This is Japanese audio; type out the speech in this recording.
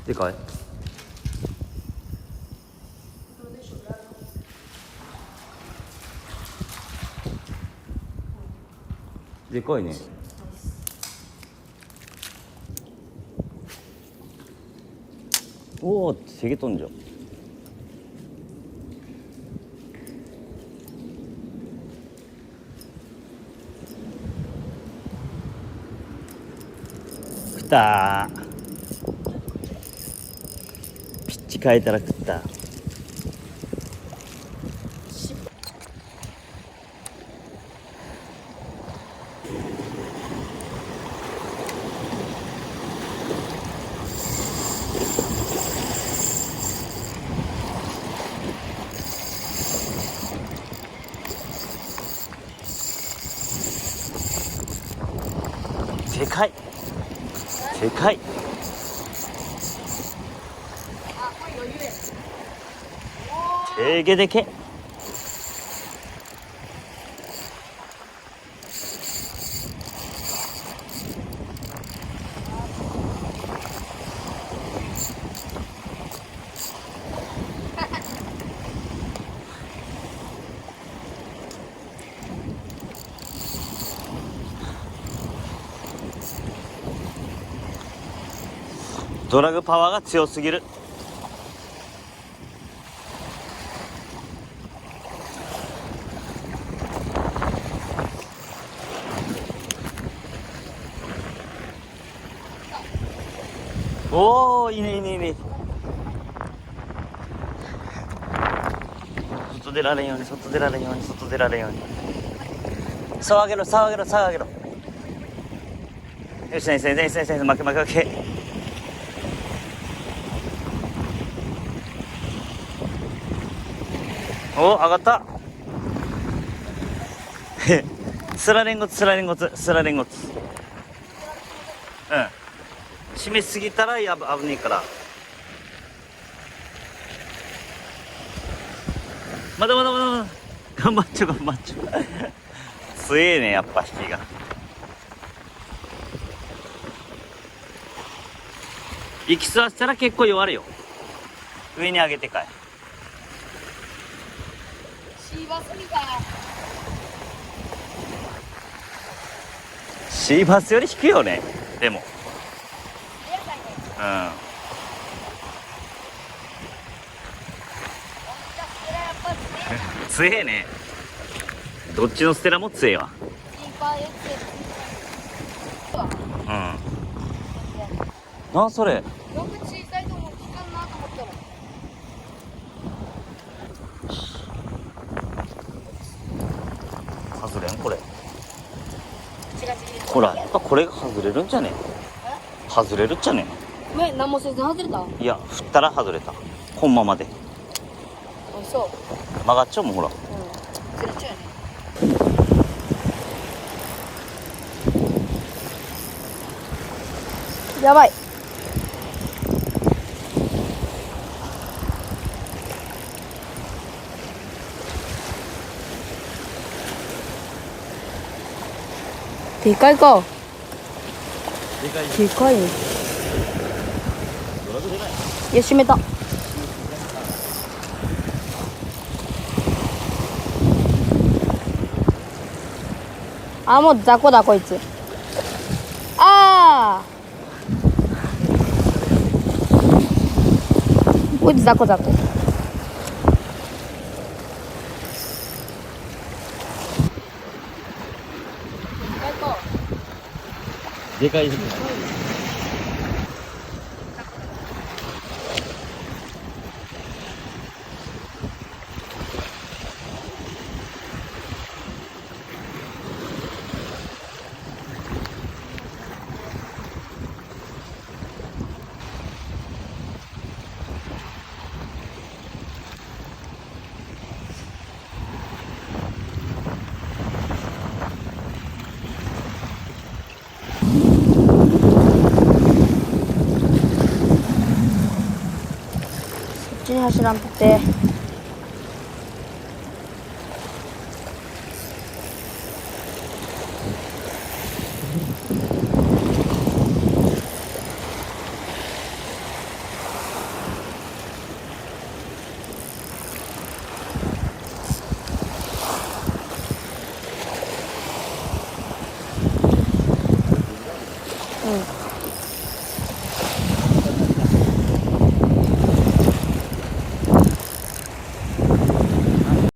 でかい。でかいね。おお、せげとんじゃ。食ったー。ピッチ変えたら食った。でかい。でかい。てげでけ。ドラグパワーが強すぎる。おお、いいねいいねいいね。外出られんように、外出られんように、外出られんように。さあげろさあげろさあげろ。よし、先生先生先生、負け負け負け。お、上がった。スラレンゴツスラレンゴツスラレンゴツ。うん、締めすぎたら危ねえから。まだまだまだまだ頑張っちゃう頑張っちゃう。強えね、やっぱ引きが。息吸わせたら結構弱るよ。上に上げてかい。シーバスみたい。シーバスより低いよね。でもうん、強えね。どっちのステラも強えわ。うん。な、それ。よく小さいと思う、効かんなと思ったら。外れんこれ。違う違う。ほら、やっぱこれが外れるんじゃね。外れるっちゃね。何もせず外れた。いや、振ったら外れた。こんままで。あ、そう。曲がっちゃうもん、ほら。ずれちゃうよね。やばい。でかいか。でかい。でかいね。ドラグでかい。いや、閉めた。あ、もう雑魚だこいつ。ああ。こいつ雑魚雑魚。でかいでかい。こっちに走らんとって。うん